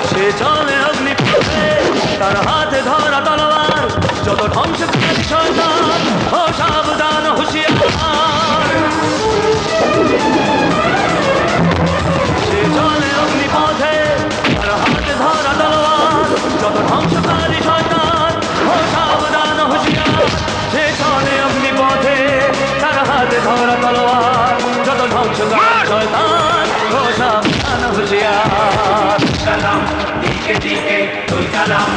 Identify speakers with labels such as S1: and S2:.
S1: সে চলে অগ্নিপথে, তার হাতে ধরা তলোয়ার, যত ধ্বংসকারী শয়তান, ও সাবধান হুঁশিয়ার। সে চলে অগ্নিপথে, তার হাতে ধরা তলোয়ার, যত ধ্বংসকারী শয়তান, ও সাবধান হুঁশিয়ার। সে চলে অগ্নিপথে, তার হাতে ধরা তলোয়ার, যত ধ্বংসকারী শয়তান, ও সাবধান হুঁশিয়ার।
S2: সালাম দিকে দিকে তুই সালাম